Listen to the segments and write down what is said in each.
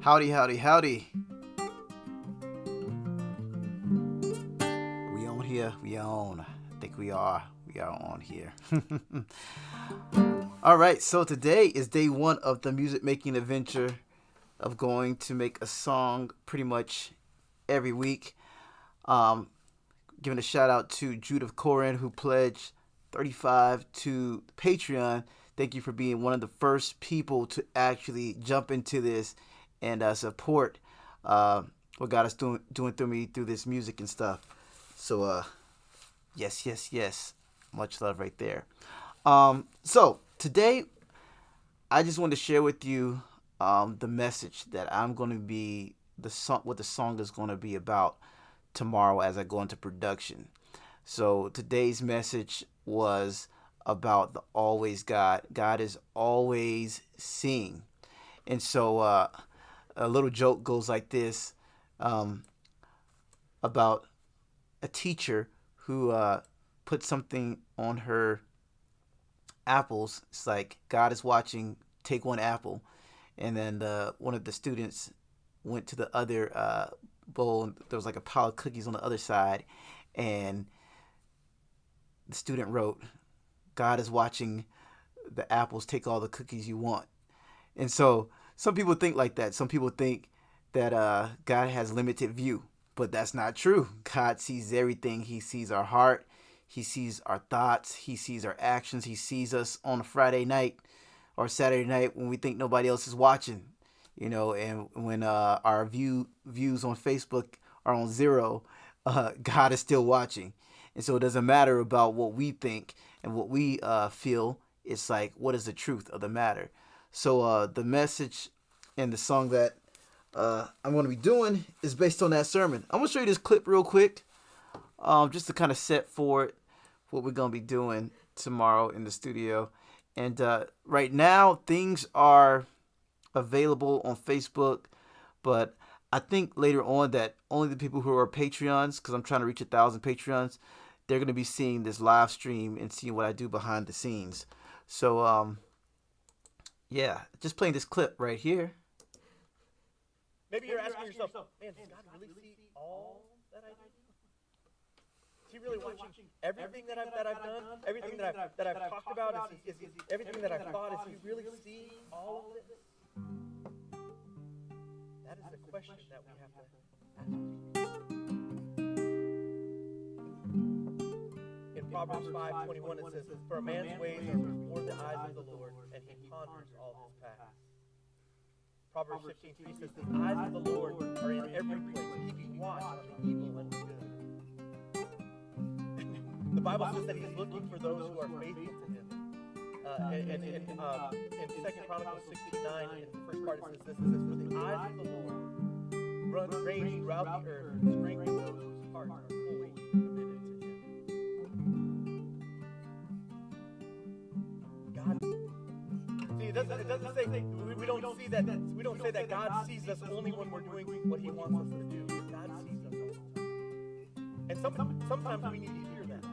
Howdy, howdy, howdy. We on here? We on. I think we are. We are on here. All right, so today is day one of the music making adventure of going to make a song pretty much every week. Um, Giving a shout out to Judith Corin, who pledged 35 to Patreon. Thank you for being one of the first people to actually jump into this and support what God is doing through me through this music and stuff. So, yes. Much love right there. So today, I just wanted to share with you the message that I'm going to be, what the song is going to be about tomorrow as I go into production. So today's message was about the always God. God is always seeing. And so a little joke goes like this about a teacher who put something on her apples. It's like, God is watching, take one apple. And then one of the students went to the other bowl, and there was like a pile of cookies on the other side. And the student wrote, God is watching the apples, take all the cookies you want. And so some people think like that. Some people think that God has limited view, but that's not true. God sees everything. He sees our heart. He sees our thoughts. He sees our actions. He sees us on a Friday night or Saturday night when we think nobody else is watching, and when our views on Facebook are on zero, God is still watching. And so it doesn't matter about what we think and what we feel. It's like, what is the truth of the matter? So the message and the song that I'm going to be doing is based on that sermon. I'm going to show you this clip real quick, just to kind of set forward what we're going to be doing tomorrow in the studio. And right now, things are available on Facebook, but I think later on that only the people who are Patreons, because I'm trying to reach 1,000 Patreons, they're going to be seeing this live stream and seeing what I do behind the scenes. So, just playing this clip right here. Maybe you're asking yourself, man, does God really see all that I do? Is he really watching everything that I've done? Everything that I've talked about? Is everything that I've thought, is he really seeing all of this? That is the question that we have to ask. In Proverbs 5:21 it says, for a man's ways are before the eyes of the Lord, and he ponders all his paths. Proverbs 15:3 says, the eyes of the Lord are in every place, keeping watch on the evil and the good. The Bible says that he's looking for those who are faithful to him. In 2 Chronicles 16:9, in the first part it says this, it says, for the eyes of the Lord range throughout the earth to strengthen those whose hearts are fully committed to him. God, see, it doesn't say, we don't say that God sees us only when we're doing what he wants us to do. God sees us all the time. And sometimes we need to hear that.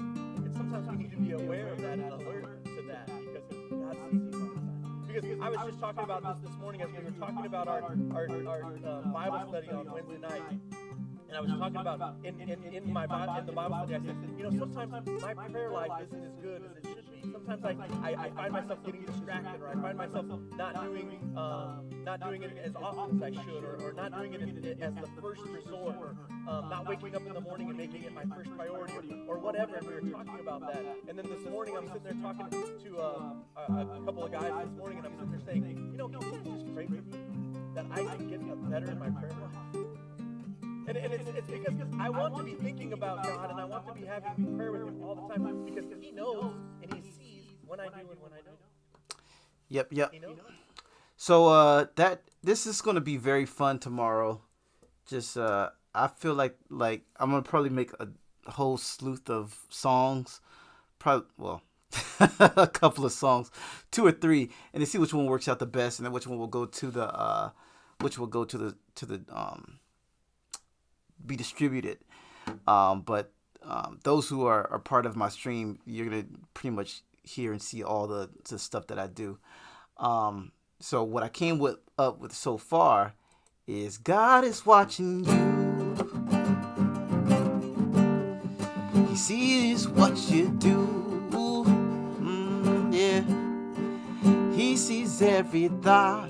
And sometimes we need to be aware of that and alert to that, because God sees you all the time. Because I was just talking about this morning as we were talking about our Bible study on Wednesday night. And I was talking about in the Bible study, I said, sometimes my prayer life isn't as good as it should be. Sometimes I find myself getting distracted, or I find myself not doing it as often as I should, or not doing it as the first resort, or not waking up in the morning and making it my first priority, or whatever. And we were talking about that. And then this morning I'm sitting there talking to a couple of guys this morning, and I'm sitting there saying, can you just pray for me that I can get better in my prayer life? And it's because I want to be thinking about God, and I want to be having prayer with him all the time, because he knows and he sees when I do and when I don't. Yep. He knows. So this is going to be very fun tomorrow. Just I feel like I'm going to probably make a whole slew of songs. A couple of songs, 2 or 3, and to see which one works out the best, and then which one will go to the be distributed. But those who are part of my stream, you're gonna pretty much hear and see all the stuff that I do. So what I came up with so far is God is watching you. He sees what you do. Yeah. He sees every thought.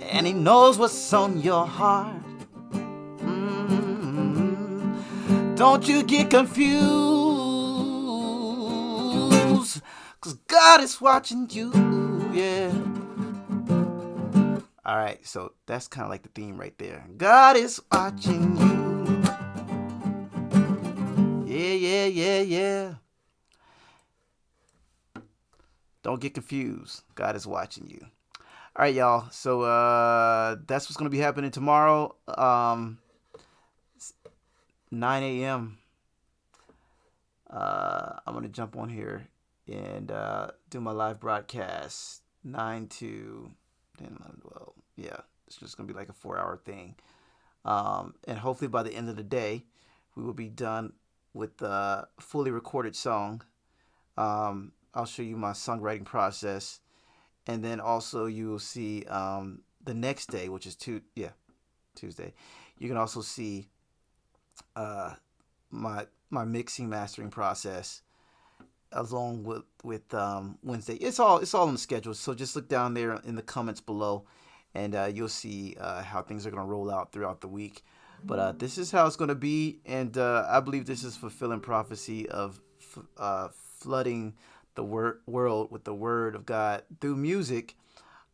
And he knows what's on your heart. Don't you get confused, 'cause God is watching you, yeah. Alright, so that's kind of like the theme right there. God is watching you. Yeah, yeah, yeah, yeah. Don't get confused. God is watching you. Alright, y'all. So that's what's gonna be happening tomorrow. 9 a.m. I'm gonna jump on here and do my live broadcast 9 to 10, 11, 12. Yeah, it's just gonna be like a 4 hour thing. And hopefully by the end of the day, we will be done with the fully recorded song. I'll show you my songwriting process, and then also you will see the next day, which is Tuesday. You can also see my mixing mastering process along with Wednesday. It's all on the schedule. So just look down there in the comments below, and you'll see how things are gonna roll out throughout the week. But this is how it's gonna be, and I believe this is fulfilling prophecy of flooding the world with the word of God through music.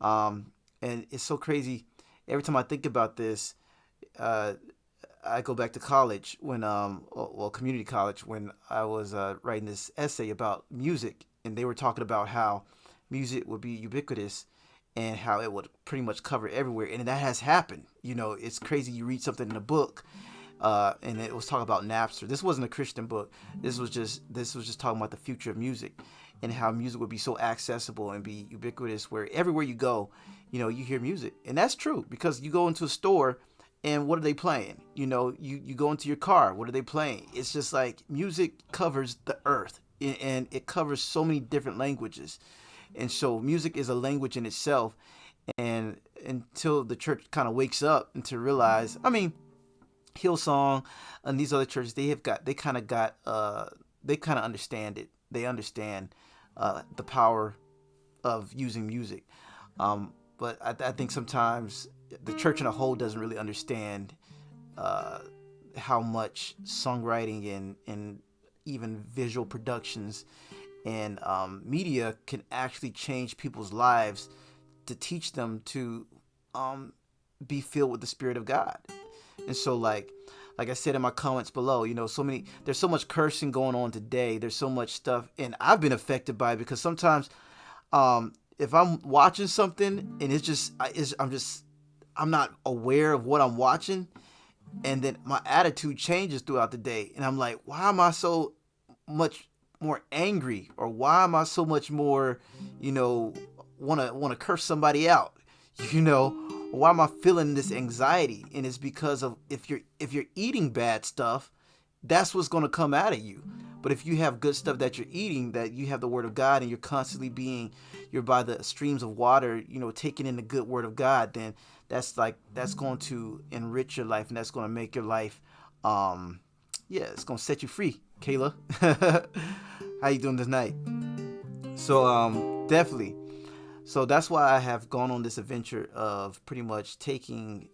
And it's so crazy. Every time I think about this, uh, I go back to college when, community college, when I was writing this essay about music, and they were talking about how music would be ubiquitous and how it would pretty much cover everywhere, and that has happened. It's crazy. You read something in a book, and it was talking about Napster. This wasn't a Christian book. This was just talking about the future of music and how music would be so accessible and be ubiquitous, where everywhere you go, you hear music, and that's true because you go into a store. And what are they playing? You go into your car. What are they playing? It's just like music covers the earth, and it covers so many different languages. And so music is a language in itself. And until the church kind of wakes up and to realize, I mean, Hillsong and these other churches, they kind of understand it. They understand the power of using music. But I think sometimes the church in a whole doesn't really understand how much songwriting and even visual productions and media can actually change people's lives to teach them to be filled with the Spirit of God. And so, like I said in my comments below, there's so much cursing going on today. There's so much stuff, and I've been affected by it because sometimes, if I'm watching something and I'm not aware of what I'm watching, and then my attitude changes throughout the day, and I'm like, why am I so much more angry, or why am I so much more, want to curse somebody out, why am I feeling this anxiety? And it's because of if you're eating bad stuff, that's what's going to come out of you. But if you have good stuff that you're eating, that you have the word of God, and you're by the streams of water, taking in the good word of God, then that's going to enrich your life, and that's going to make your life, it's going to set you free. Kayla, how you doing tonight? So definitely. So that's why I have gone on this adventure of pretty much taking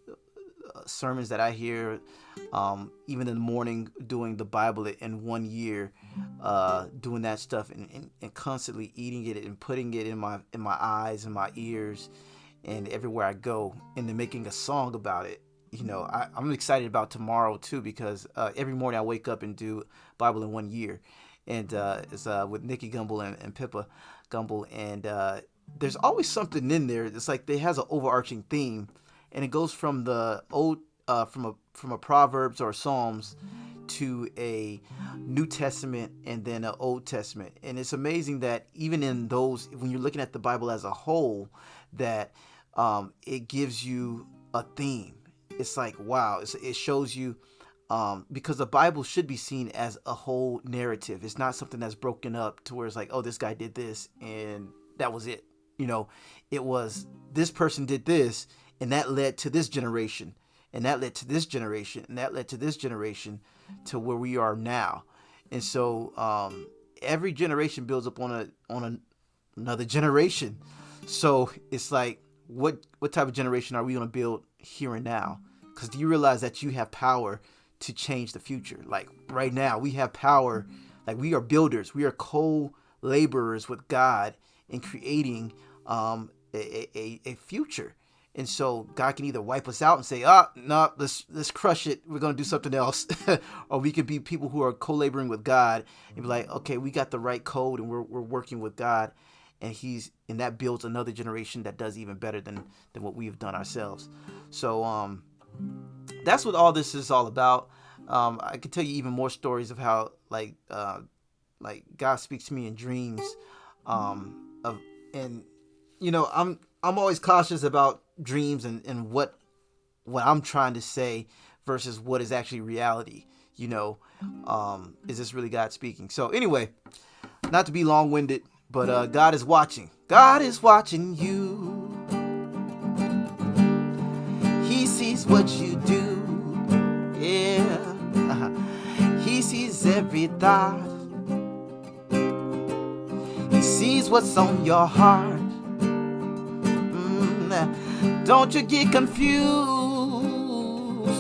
sermons that I hear, even in the morning, doing the Bible in 1 year, doing that stuff, and constantly eating it and putting it in my eyes and my ears and everywhere I go, and then making a song about it. I'm excited about tomorrow too, because every morning I wake up and do Bible in 1 year, and it's with Nikki Gumbel and Pippa Gumbel, and there's always something in there. It's like it has an overarching theme, and it goes from the old, from a Proverbs or Psalms to a New Testament and then an Old Testament. And it's amazing that even in those, when you're looking at the Bible as a whole, that it gives you a theme. It's like, wow, it shows you, because the Bible should be seen as a whole narrative. It's not something that's broken up to where it's like, oh, this guy did this and that was it. You know, it was this person did this, and that led to this generation, and that led to this generation, and that led to this generation, to where we are now. And so every generation builds up on another generation. So it's like, what type of generation are we going to build here and now? Because do you realize that you have power to change the future? Like right now, we have power. Like we are builders. We are co-laborers with God in creating a future. And so God can either wipe us out and say, no, let's crush it. We're going to do something else. Or we could be people who are co-laboring with God and be like, okay, we got the right code and we're working with God. And that builds another generation that does even better than what we've done ourselves. So that's what all this is all about. I could tell you even more stories of how like God speaks to me in dreams. And you know, I'm always cautious about dreams and what I'm trying to say versus what is actually reality. You know, is this really God speaking? So anyway, not to be long-winded, but God is watching. God is watching you. He sees what you do. Yeah. He sees every thought. He sees what's on your heart. Don't you get confused.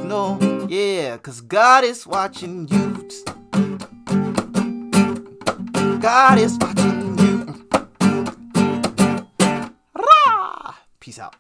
No, yeah, 'cause God is watching you. God is watching you. Peace out.